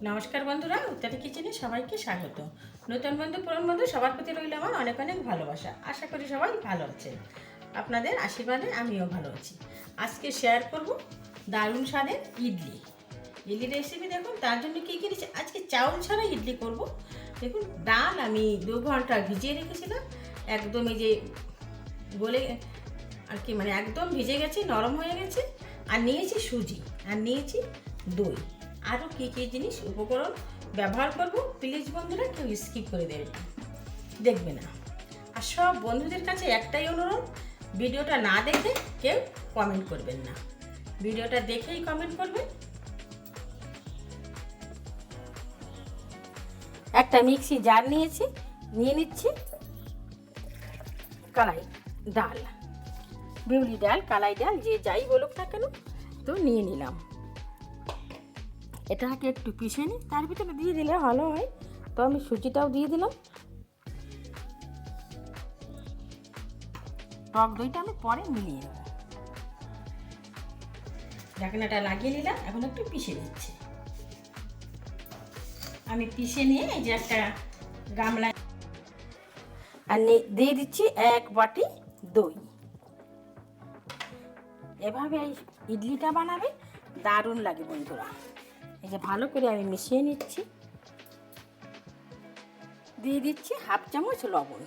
নমস্কার বন্ধুরা, উত্তরা কিচেনে সবাইকে স্বাগত। নতুন বন্ধু পুরনো বন্ধু সবার প্রতি রইল আমার অনেক অনেক ভালোবাসা। আশা করি সবাই ভালো আছেন। আপনাদের আশীর্বাদে আমিও ভালো আছি। আজকে শেয়ার করব দারুণ স্বাদের ইডলি রেসিপি। দেখুন তার জন্য কী কী দিচ্ছি। আজকে চাউল ছাড়া ইডলি করব। দেখুন ডাল আমি 2 ঘন্টা ভিজিয়ে রেখেছিলাম, একদম এই যে গলে আর কি মানে একদম ভিজে গেছে, নরম হয়ে গেছে। আর নিয়েছি সুজি, আর নিয়েছি দই। আরও কী কী জিনিস উপকরণ ব্যবহার করব, প্লিজ বন্ধুরা কেউ স্কিপ করে দেখবে না। আর সব বন্ধুদের কাছে একটাই অনুরোধ, ভিডিওটা না দেখে কেউ কমেন্ট করবেন না, ভিডিওটা দেখেই কমেন্ট করবেন। একটা মিক্সি জার নিয়ে নিচ্ছি কালাই ডাল, বিউলি ডাল, কালাই ডাল, যে যাই বলুক না কেন, তো নিয়ে নিলাম। এটাকে একটু পিষে নিই, তার ভিতরে দিয়ে দিলে ভালো হয়। তো আমি সুজিটাও দিয়ে দিলাম। টক দইটা আমি পরে মিলিয়ে নেব। ঢাকনাটা লাগিয়ে নিলাম, এখন একটু পিষে নিচ্ছি। আমি পিষে নিয়ে এই যে একটা গামলা আর দিয়ে দিচ্ছি 1 বাটি দই। এভাবে এই ইডলিটা বানাবে, দারুণ লাগে বন্ধুরা। এই যে ভালো করে আমি মিশিয়ে নিচ্ছি। দিয়ে দিচ্ছি 1/2 চামচ লবণ।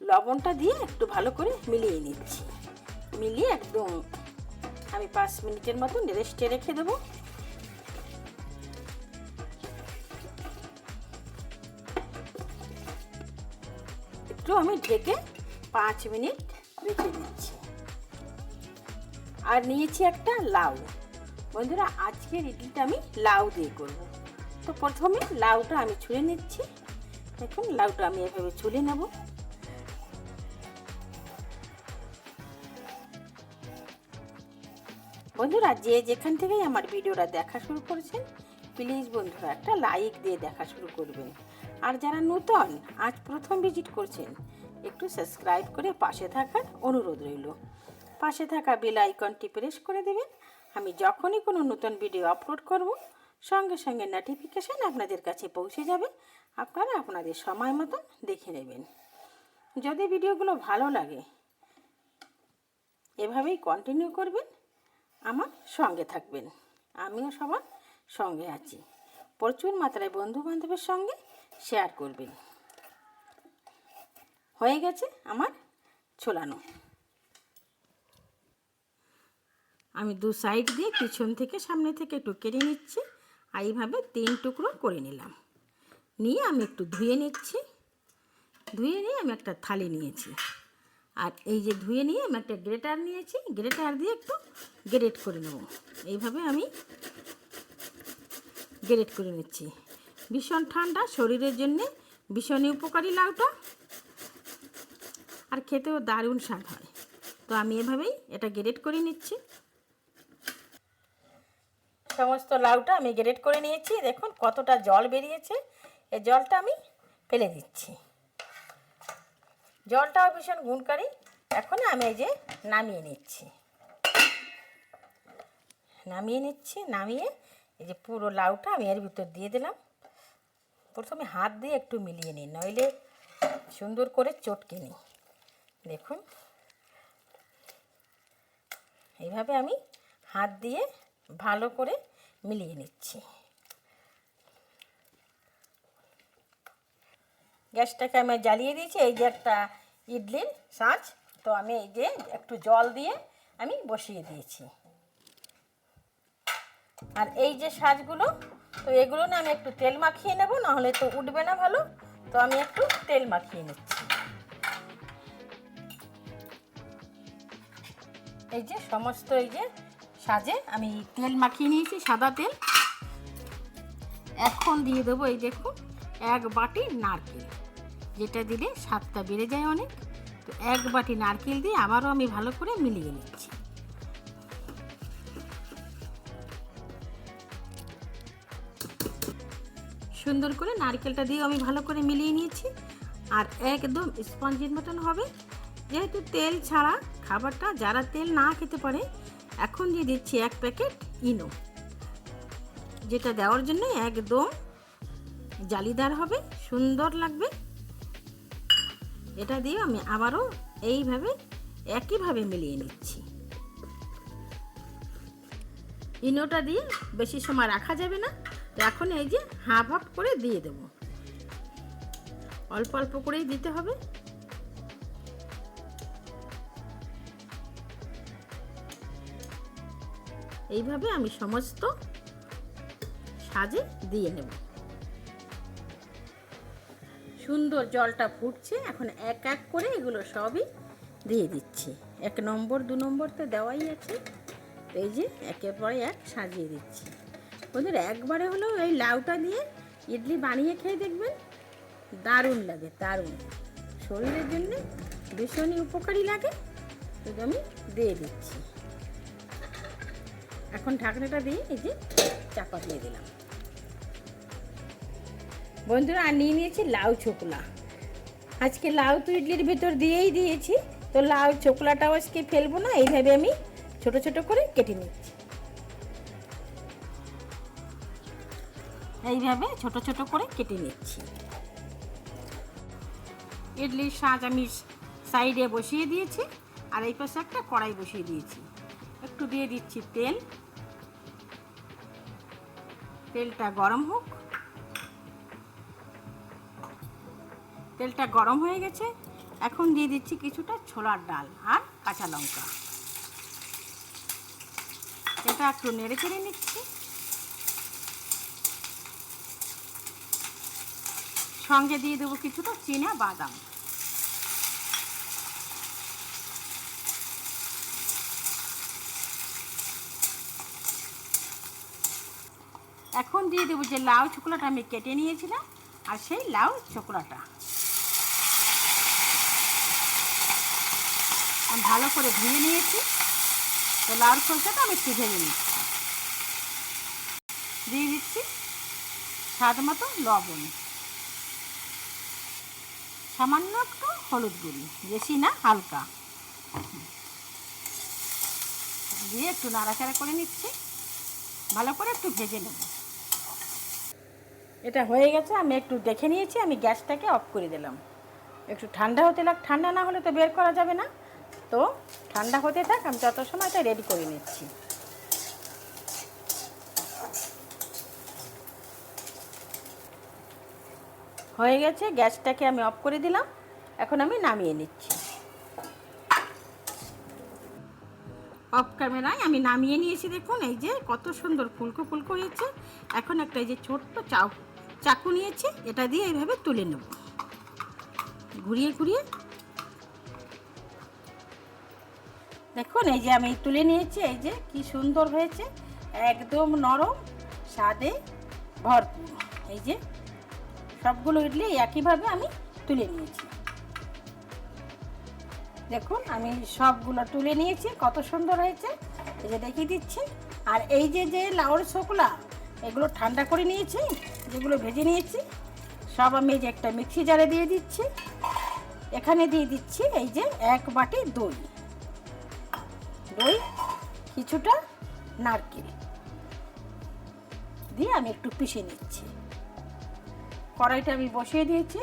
লবণটা দিয়ে একটু ভালো করে মিলিয়ে নিচ্ছি। মিলিয়ে একদম আমি 5 মিনিটের মতো রেস্টে রেখে দেবো। একটু আমি ঢেকে 5 মিনিট রেখে দিচ্ছি। আর নিয়েছি একটা লাউ। বন্ধুরা আজকের ইডলিটা আমি লাউ দিয়ে করব। তো প্রথমে লাউটা আমি ছুলে নিচ্ছি। দেখুন লাউটা আমি এভাবে ছুলে নেব। বন্ধুরা যে যেখান থেকেই আমার ভিডিওটা দেখা শুরু করেছেন, প্লিজ বন্ধুরা একটা লাইক দিয়ে দেখা শুরু করবেন। আর যারা নতুন আজ প্রথম ভিজিট করছেন, একটু সাবস্ক্রাইব করে পাশে থাকার অনুরোধ রইল। পাশে থাকা বেল আইকনটি প্রেস করে দেবেন। আমি যখনই কোনো নতুন ভিডিও আপলোড করব, সঙ্গে সঙ্গে নোটিফিকেশান আপনাদের কাছে পৌঁছে যাবে। আপনারা আপনাদের সময় মতো দেখে নেবেন। যদি ভিডিওগুলো ভালো লাগে, এভাবেই কন্টিনিউ করবেন, আমার সঙ্গে থাকবেন। আমিও সবার সঙ্গে আছি। প্রচুর মাত্রায় বন্ধুবান্ধবের সঙ্গে শেয়ার করবেন। হয়ে গেছে আমার ছোলানো। আমি 2 সাইড দিয়ে পিছন থেকে সামনে থেকে একটু কেটে নিচ্ছি। আর এইভাবে 3 টুকরো করে নিলাম। নিয়ে আমি একটু ধুয়ে নিচ্ছি। ধুয়ে নিয়ে আমি একটা থালি নিয়েছি। আর এই যে ধুয়ে নিয়ে আমি একটা গ্রেটার নিয়েছি, গ্রেটার দিয়ে একটু গ্রেট করে নেব। এইভাবে আমি গ্রেট করে নিচ্ছি। ভীষণ ঠান্ডা, শরীরের জন্যে ভীষণই উপকারী লাউটা, আর খেতেও দারুণ স্বাদ হয়। তো আমি এভাবেই এটা গ্রেট করে নিচ্ছি। সমস্ত লাউটা আমি গ্রেট করে নিয়েছি। দেখুন কতটা জল বেরিয়েছে। এই জলটা আমি ফেলে দিচ্ছি। জলটাও ভীষণ গুণকারী। এখন আমি এই যে নামিয়ে নিচ্ছি। নামিয়ে এই যে পুরো লাউটা আমি এর ভিতর দিয়ে দিলাম। প্রথমে হাত দিয়ে একটু মিলিয়ে নিই, নইলে সুন্দর করে চটকে নিই। দেখুন এইভাবে আমি হাত দিয়ে ভালো করে মিলিয়ে নিচ্ছি। গ্যাসটাকে আমি জ্বালিয়ে দিয়েছি। এই যে একটা ইডলির সাঁচ, তো আমি এই যে একটু জল দিয়ে আমি বসিয়ে দিয়েছি। আর এই যে সাজগুলো, তো এগুলো না আমি একটু তেল মাখিয়ে নেব, নাহলে তো উঠবে না ভালো। তো আমি একটু তেল মাখিয়ে নিচ্ছি। এই যে সমস্ত এই যে সাজে আমি তেল মাখিয়ে নিয়েছি, সাদা তেল। এখন দিয়ে দেবো এই দেখুন 1 বাটি নারকেল, যেটা দিলে স্বাদটা বেড়ে যায় অনেক। তো 1 বাটি নারকেল দিয়ে আবারও আমি ভালো করে মিলিয়ে নিচ্ছি। সুন্দর করে নারকেলটা দিয়ে আমি ভালো করে মিলিয়ে নিয়েছি। আর একদম স্পঞ্জের মতন হবে, যেহেতু তেল ছাড়া খাবারটা। যারা তেল না খেতে পারে, এখন দিয়ে দিচ্ছি 1 প্যাকেট ইনো। যেটা দেওয়ার জন্য একদম জালিদার হবে, সুন্দর লাগবে। এটা দিয়ে আমি আবারও এইভাবে একইভাবে মিলিয়ে নিচ্ছি। ইনোটা দিয়ে বেশি সময় রাখা যাবে না, এখন এই যে হাফ হাফ করে দিয়ে দেব, অল্প অল্প করেই দিতে হবে। এইভাবে আমি সমস্ত সাজে দিয়ে নেব। সুন্দর জলটা ফুটছে, এখন এক এক করে এগুলো সবই দিয়ে দিচ্ছি। 1 নম্বর 2 নম্বর তো দেওয়াই আছে, এই যে একের পরে এক সাজিয়ে দিচ্ছি। বন্ধুরা একবারে হলেও এই লাউটা দিয়ে ইডলি বানিয়ে খেয়ে দেখবেন, দারুণ লাগে, দারুণ, শরীরের জন্য ভীষণই উপকারী লাগে। কিন্তু আমি দিয়ে দিচ্ছি। এখন ঢাকনাটা দিয়ে এই যে চাপা দিয়ে দিলাম। বন্ধুরা আর নিয়ে নিয়েছি লাউ ছোকলা। আজকে লাউ তো ইডলির ভিতর দিয়েই দিয়েছি, তো লাউ ছোকলাটাও আজকে ফেলবো না, এইভাবে আমি ছোট ছোট করে কেটে নিচ্ছি। এইভাবে ছোট ছোট করে কেটে নিচ্ছি। ইডলির সাজ আমি সাইডে বসিয়ে দিয়েছি, আর এই পাশে একটা কড়াই বসিয়ে দিয়েছি। একটু দিয়ে দিচ্ছি তেল, তেলটা গরম হোক। তেলটা গরম হয়ে গেছে, এখন দিয়ে দিচ্ছি কিছুটা ছোলার ডাল আর কাঁচা লঙ্কা। এটা একটু নেড়ে চেড়ে নিচ্ছি। সঙ্গে দিয়ে দেবো কিছুটা চীনা বাদাম। এখন দিয়ে দেবো যে লাউ ছোকলাটা আমি কেটে নিয়েছিলাম, আর সেই লাউ ছোকলাটা আমি ভালো করে ধুয়ে নিয়েছি। তো লাউ ছোকলাটা আমি একটু ভেজে নিচ্ছি। দিয়ে দিচ্ছি স্বাদ মতো লবণ, সামান্য একটু হলুদ গুঁড়ি, বেশি না, হালকা, দিয়ে একটু নাড়াচাড়া করে নিচ্ছি। ভালো করে একটু ভেজে নেব। এটা হয়ে গেছে, আমি একটু দেখে নিয়েছি। আমি গ্যাসটাকে অফ করে দিলাম। একটু ঠান্ডা হতে লাগ, ঠান্ডা না হলে তো বের করা যাবে না, তো ঠান্ডা হতে থাক, আমি তত সময় এটা রেডি করে নিচ্ছি। হয়ে গেছে, গ্যাসটাকে আমি অফ করে দিলাম। এখন আমি নামিয়ে নিচ্ছি। অফ ক্যামেরায় আমি নামিয়ে নিয়েছি। দেখুন এই যে কত সুন্দর ফুলকো ফুলকো হয়েছে। এখন একটা এই যে ছোট্ট চাকু নিয়েছি, এটা দিয়ে এইভাবে তুলে নেব, ঘুরিয়ে ঘুরিয়ে। দেখুন এই যে আমি তুলে নিয়েছি, এই যে কি সুন্দর হয়েছে, একদম নরম, স্বাদে ভরপুর। এই যে সবগুলো ইডলি একইভাবে আমি তুলে নিয়েছি। দেখুন আমি সবগুলো তুলে নিয়েছি, কত সুন্দর হয়েছে, এই যে দেখিয়ে দিচ্ছি। আর এই যে যে লাউর ছোকলা, এগুলো ঠান্ডা করে নিয়েছি, যেগুলো ভেজে নিয়েছি সব আমি এই যে একটা মিক্সি জারে দিয়ে দিচ্ছি। এখানে দিয়ে দিচ্ছি এই যে 1 বাটি দই, কিছুটা নারকেল দিয়ে আমি একটু পিষে নিচ্ছি। কড়াইটা আমি বসিয়ে দিয়েছি,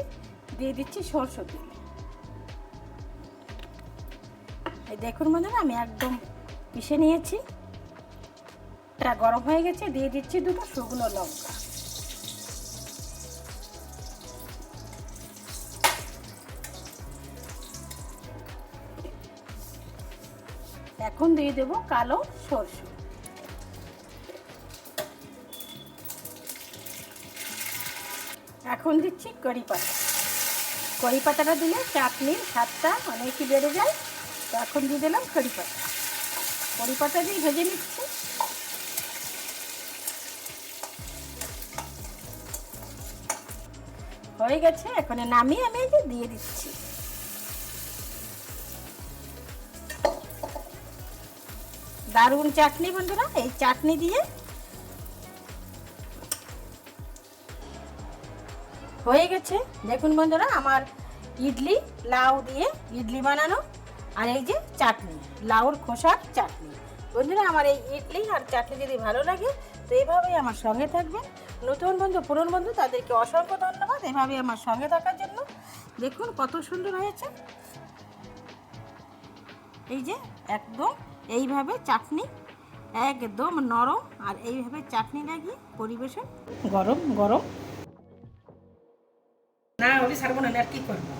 দিয়ে দিচ্ছি সরষের তেল। এই দেখুন বন্ধুরা আমি একদম পিষে নিয়েছি। এটা গরম হয়ে গেছে, দিয়ে দিচ্ছি 2টো শুকনো লঙ্কা। এখন দিয়ে দেব কালো সরষে। এখন দিচ্ছি কারি পাতা। কারি পাতাটা দিলে চাটনির স্বাদটা অনেকই বেড়ে যায়, তো এখন দিয়ে দিলাম কারি পাতা। কারি পাতা দিয়ে ভেজে নিচ্ছি। হয়ে গেছে, এখন নামিয়ে আমি এই যে দিয়ে দিচ্ছি। দারুণ চাটনি বন্ধুরা, এই চাটনি দিয়ে হয়ে গেছে। দেখুন বন্ধুরা আমার ইডলি, লাউ দিয়ে ইডলি বানানো, আর এই যে চাটনি, লাউর খোসার চাটনি। বন্ধুরা আমার এই ইডলি আর চাটনি যদি ভালো লাগে তো এইভাবেই আমার সঙ্গে থাকবেন। নতুন বন্ধু পুরনো বন্ধু তাদেরকে অসংখ্য ধন্যবাদ এভাবেই আমার সঙ্গে থাকার জন্য। দেখুন কত সুন্দর হয়েছে। এই যে একদম এইভাবে চাটনি একদম নরম, আর এইভাবে চাটনি লাগিয়ে পরিবেশন। গরম গরম না হলে ছাড়বো না, আর কি করবো।